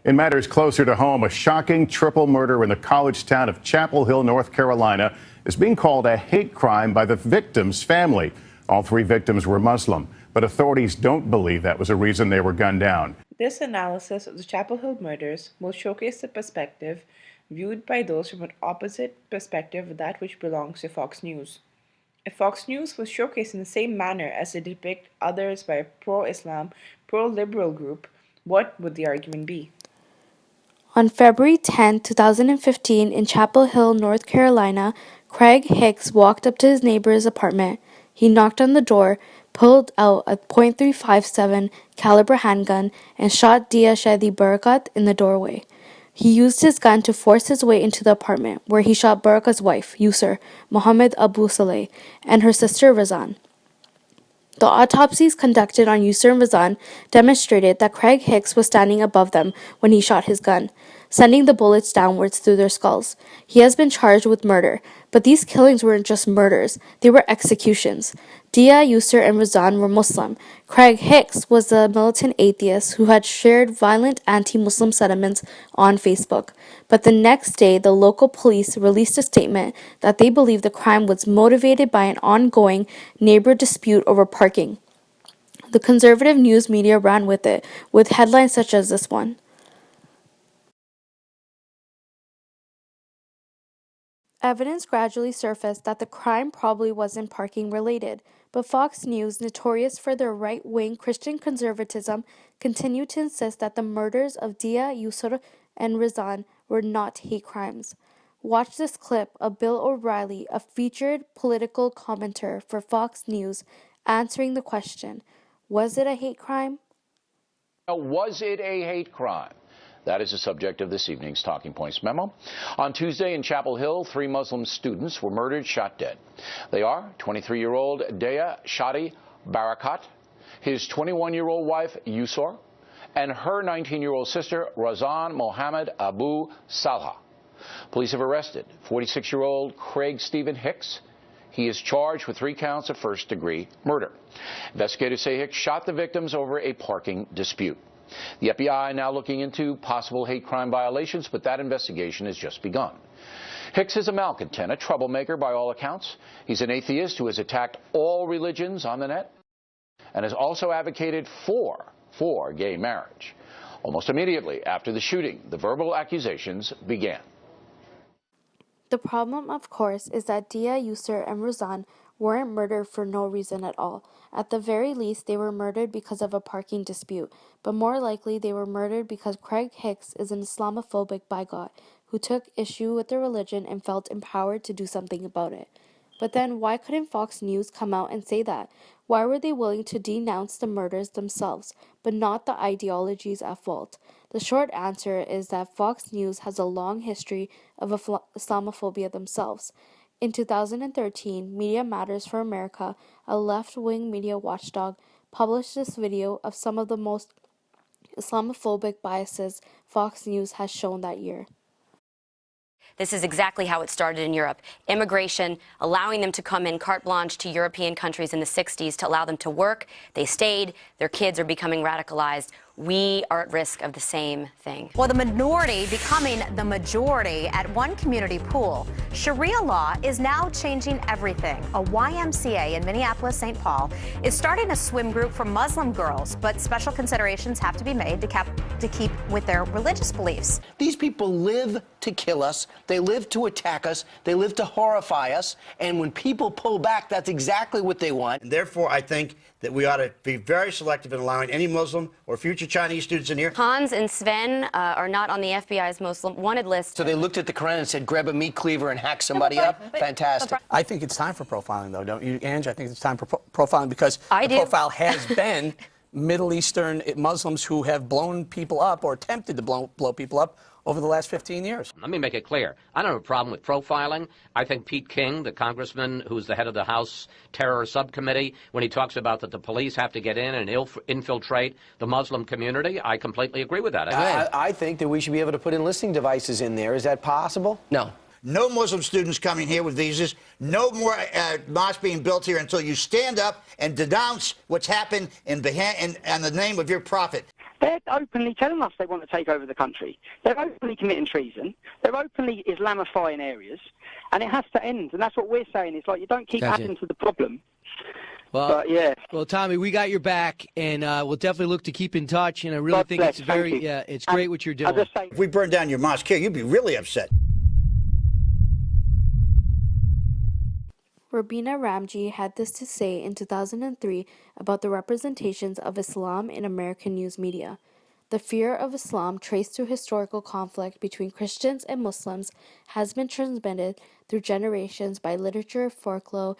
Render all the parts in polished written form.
In matters closer to home, a shocking triple murder in the college town of Chapel Hill, North Carolina, is being called a hate crime by the victim's family. All three victims were Muslim, but authorities don't believe that was a reason they were gunned down. This analysis of the Chapel Hill murders will showcase the perspective viewed by those from an opposite perspective of that which belongs to Fox News. If Fox News was showcased in the same manner as they depict others by a pro-Islam, pro-liberal group, what would the argument be? On February 10, 2015, in Chapel Hill, North Carolina, Craig Hicks walked up to his neighbor's apartment. He knocked on the door, pulled out a .357 caliber handgun, and shot Dia Shadi Barakat in the doorway. He used his gun to force his way into the apartment, where he shot Barakat's wife, Yusur Mohammed Abu Saleh, and her sister Razan. The autopsies conducted on Yusur and Razan demonstrated that Craig Hicks was standing above them when he shot his gun, sending the bullets downwards through their skulls. He has been charged with murder, but these killings weren't just murders, they were executions. Dia, Yusur, and Razan were Muslim. Craig Hicks was a militant atheist who had shared violent anti-Muslim sentiments on Facebook. But the next day, the local police released a statement that they believe the crime was motivated by an ongoing neighbor dispute over parking. The conservative news media ran with it, with headlines such as this one. Evidence gradually surfaced that the crime probably wasn't parking related, but Fox News, notorious for their right-wing Christian conservatism, continued to insist that the murders of Dia, Yusur, and Razan were not hate crimes. Watch this clip of Bill O'Reilly, a featured political commentator for Fox News, answering the question, was it a hate crime? Was it a hate crime? That is the subject of this evening's Talking Points memo. On Tuesday in Chapel Hill, 3 Muslim students were murdered, shot dead. They are 23-year-old Dia Shadi Barakat, his 21-year-old wife Yusur, and her 19-year-old sister Razan Mohammed Abu Saleh. Police have arrested 46-year-old Craig Stephen Hicks. He is charged with 3 counts of first-degree murder. Investigators say Hicks shot the victims over a parking dispute. The FBI now looking into possible hate crime violations, but that investigation has just begun. Hicks is a malcontent, a troublemaker by all accounts. He's an atheist who has attacked all religions on the net and has also advocated for gay marriage. Almost immediately after the shooting, the verbal accusations began. The problem, of course, is that Dia, Yusur, and Razan weren't murdered for no reason at all. At the very least, they were murdered because of a parking dispute, but more likely they were murdered because Craig Hicks is an Islamophobic bigot who took issue with their religion and felt empowered to do something about it. But then why couldn't Fox News come out and say that? Why were they willing to denounce the murders themselves, but not the ideologies at fault? The short answer is that Fox News has a long history of Islamophobia themselves. In 2013, Media Matters for America, a left-wing media watchdog, published this video of some of the most Islamophobic biases Fox News has shown that year. This is exactly how it started in Europe. Immigration, allowing them to come in carte blanche to European countries in the 60s to allow them to work. They stayed. Their kids are becoming radicalized. We are at risk of the same thing. Well, the minority becoming the majority at one community pool. Sharia law is now changing everything. A YMCA in Minneapolis, St. Paul is starting a swim group for Muslim girls, but special considerations have to be made to keep with their religious beliefs. These people live to kill us. They live to attack us. They live to horrify us. And when people pull back, that's exactly what they want. And therefore, I think that we ought to be very selective in allowing any Muslim or future Chinese students in here. Hans and Sven are not on the FBI's most wanted list. So they looked at the Quran and said, grab a meat cleaver and hack somebody up? Fantastic. I think it's time for profiling, though, don't you, Ange? I think it's time for profiling because the profile has been Middle Eastern Muslims who have blown people up or attempted to blow people up over the last 15 years. Let me make it clear. I don't have a problem with profiling. I think Pete King, the congressman who's the head of the House Terror Subcommittee, when he talks about that the police have to get in and infiltrate the Muslim community, I completely agree with that. I think that we should be able to put in listening devices in there. Is that possible? No. No Muslim students coming here with visas. No more mosques being built here until you stand up and denounce what's happened in the name of your prophet. They're openly telling us they want to take over the country. They're openly committing treason. They're openly Islamifying areas, and it has to end. And that's what we're saying. It's like you don't keep adding to the problem. Well, but yeah. Well, Tommy, we got your back, and we'll definitely look to keep in touch. And I really think it's it's great what you're doing. If we burned down your mosque here, you'd be really upset. Rubina Ramji had this to say in 2003 about the representations of Islam in American news media. The fear of Islam traced to historical conflict between Christians and Muslims has been transmitted through generations by literature, folklore,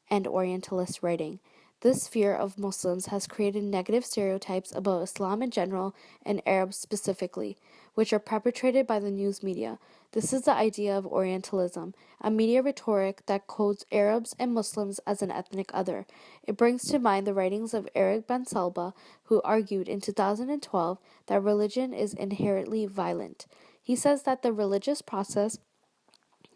and Orientalist writing. This fear of Muslims has created negative stereotypes about Islam in general and Arabs specifically, which are perpetrated by the news media. This is the idea of Orientalism, a media rhetoric that codes Arabs and Muslims as an ethnic other. It brings to mind the writings of Eric Ben Salba, who argued in 2012 that religion is inherently violent. He says that the religious process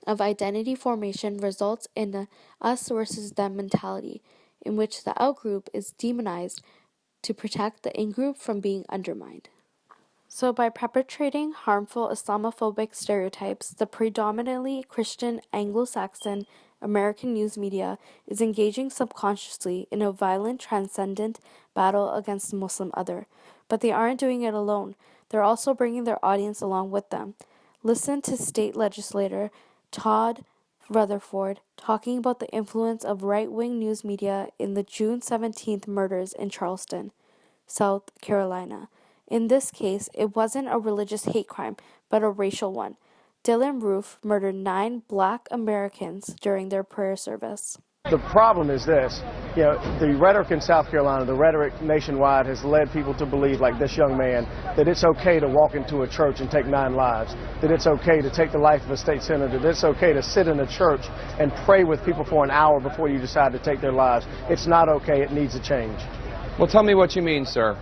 of identity formation results in a us versus them mentality, in which the out-group is demonized to protect the in-group from being undermined. So by perpetrating harmful Islamophobic stereotypes, the predominantly Christian Anglo-Saxon American news media is engaging subconsciously in a violent, transcendent battle against the Muslim other. But they aren't doing it alone. They're also bringing their audience along with them. Listen to state legislator Todd Rutherford talking about the influence of right-wing news media in the June 17th murders in Charleston, South Carolina. In this case, it wasn't a religious hate crime, but a racial one. Dylan Roof murdered 9 Black Americans during their prayer service. The problem is this, the rhetoric in South Carolina, the rhetoric nationwide has led people to believe, like this young man, that it's okay to walk into a church and take 9 lives, that it's okay to take the life of a state senator, that it's okay to sit in a church and pray with people for an hour before you decide to take their lives. It's not okay. It needs a change. Well, tell me what you mean, sir,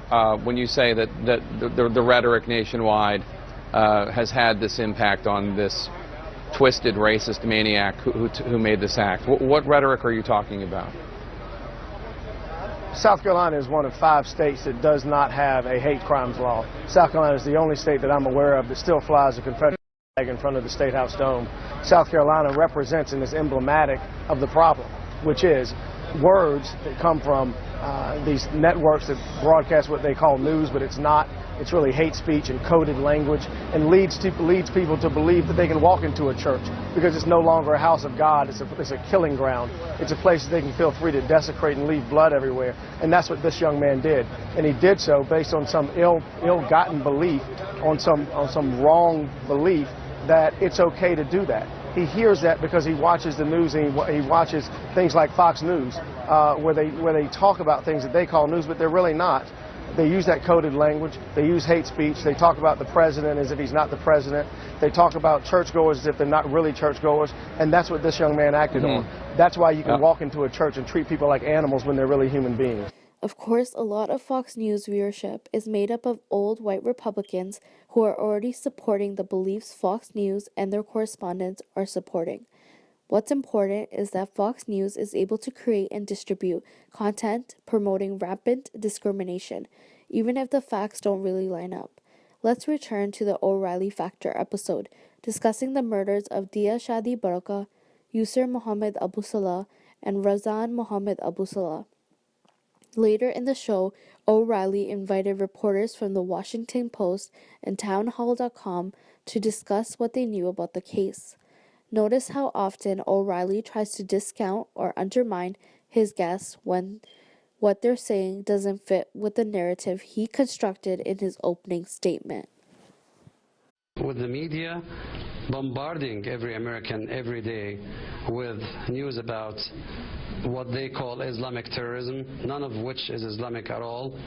when you say that the rhetoric nationwide has had this impact on this twisted racist maniac who made this act. What rhetoric are you talking about? South Carolina is one of 5 states that does not have a hate crimes law. South Carolina is the only state that I'm aware of that still flies a Confederate flag in front of the State House dome. South Carolina represents and is emblematic of the problem, which is words that come from these networks that broadcast what they call news, but it's not. It's really hate speech and coded language, and leads people to believe that they can walk into a church because it's no longer a house of God. It's a killing ground. It's a place that they can feel free to desecrate and leave blood everywhere. And that's what this young man did. And he did so based on some ill-gotten belief, on some wrong belief that it's okay to do that. He hears that because he watches the news and he watches things like Fox News, where they talk about things that they call news, but they're really not. They use that coded language. They use hate speech. They talk about the president as if he's not the president. They talk about churchgoers as if they're not really churchgoers. And that's what this young man acted on. That's why you can walk into a church and treat people like animals when they're really human beings. Of course, a lot of Fox News viewership is made up of old white Republicans who are already supporting the beliefs Fox News and their correspondents are supporting. What's important is that Fox News is able to create and distribute content promoting rampant discrimination, even if the facts don't really line up. Let's return to the O'Reilly Factor episode, discussing the murders of Dia Shadi Baraka, Yusur Muhammad Abu Salah, and Razan Muhammad Abu Salah. Later in the show, O'Reilly invited reporters from the Washington Post and townhall.com to discuss what they knew about the case. Notice how often O'Reilly tries to discount or undermine his guests when what they're saying doesn't fit with the narrative he constructed in his opening statement. With the media bombarding every American every day with news about what they call Islamic terrorism, none of which is Islamic at all,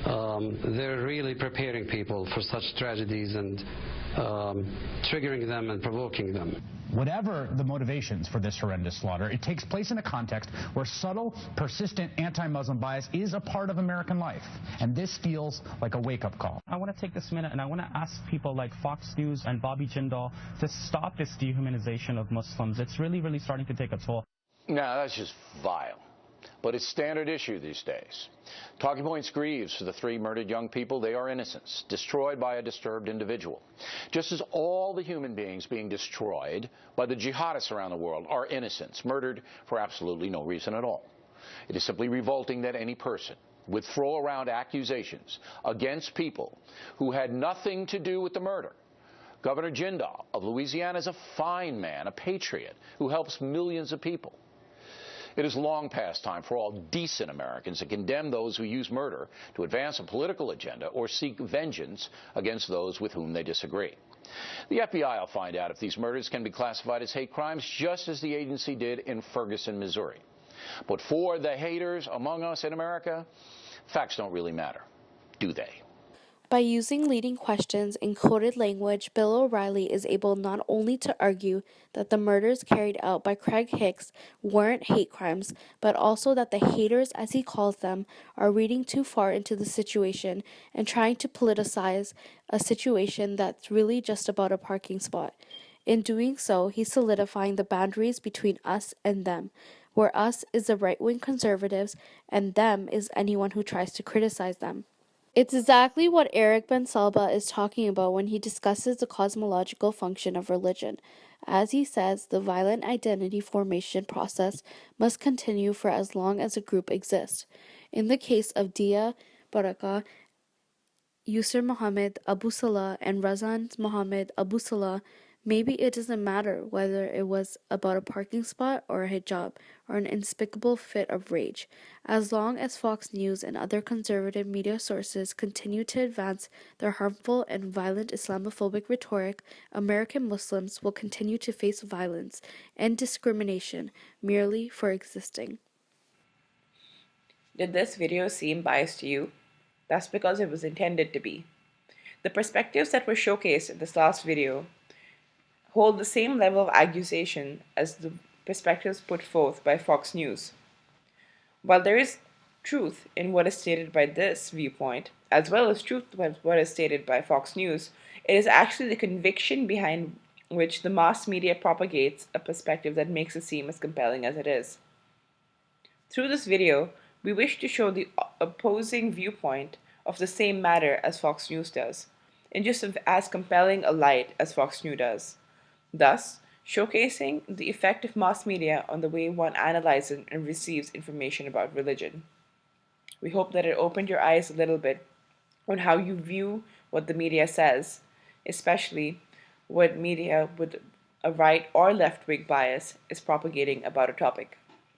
they're really preparing people for such tragedies and triggering them and provoking them. Whatever the motivations for this horrendous slaughter, it takes place in a context where subtle, persistent anti-Muslim bias is a part of American life. And this feels like a wake-up call. I want to take this minute and I want to ask people like Fox News and Bobby Jindal to stop this dehumanization of Muslims. It's really, really starting to take a toll. No, that's just vile. but it's standard issue these days. Talking Points grieves for the 3 murdered young people. They are innocents, destroyed by a disturbed individual. Just as all the human beings being destroyed by the jihadists around the world are innocents, murdered for absolutely no reason at all. It is simply revolting that any person would throw around accusations against people who had nothing to do with the murder. Governor Jindal of Louisiana is a fine man, a patriot, who helps millions of people. It is long past time for all decent Americans to condemn those who use murder to advance a political agenda or seek vengeance against those with whom they disagree. The FBI will find out if these murders can be classified as hate crimes, just as the agency did in Ferguson, Missouri. But for the haters among us in America, facts don't really matter, do they? By using leading questions in coded language, Bill O'Reilly is able not only to argue that the murders carried out by Craig Hicks weren't hate crimes, but also that the haters, as he calls them, are reading too far into the situation and trying to politicize a situation that's really just about a parking spot. In doing so, he's solidifying the boundaries between us and them, where us is the right-wing conservatives and them is anyone who tries to criticize them. It's exactly what Eric Ben Salba is talking about when he discusses the cosmological function of religion. As he says, the violent identity formation process must continue for as long as a group exists. In the case of Dia Baraka, Yusur Muhammad Abu Salah, and Razan Muhammad Abu Salah, maybe it doesn't matter whether it was about a parking spot or a hijab or an unspeakable fit of rage. As long as Fox News and other conservative media sources continue to advance their harmful and violent Islamophobic rhetoric, American Muslims will continue to face violence and discrimination merely for existing. Did this video seem biased to you? That's because it was intended to be. The perspectives that were showcased in this last video hold the same level of accusation as the perspectives put forth by Fox News. While there is truth in what is stated by this viewpoint, as well as truth in what is stated by Fox News, it is actually the conviction behind which the mass media propagates a perspective that makes it seem as compelling as it is. Through this video, we wish to show the opposing viewpoint of the same matter as Fox News does, in just as compelling a light as Fox News does, thus showcasing the effect of mass media on the way one analyzes and receives information about religion. We hope that it opened your eyes a little bit on how you view what the media says, especially what media with a right or left-wing bias is propagating about a topic.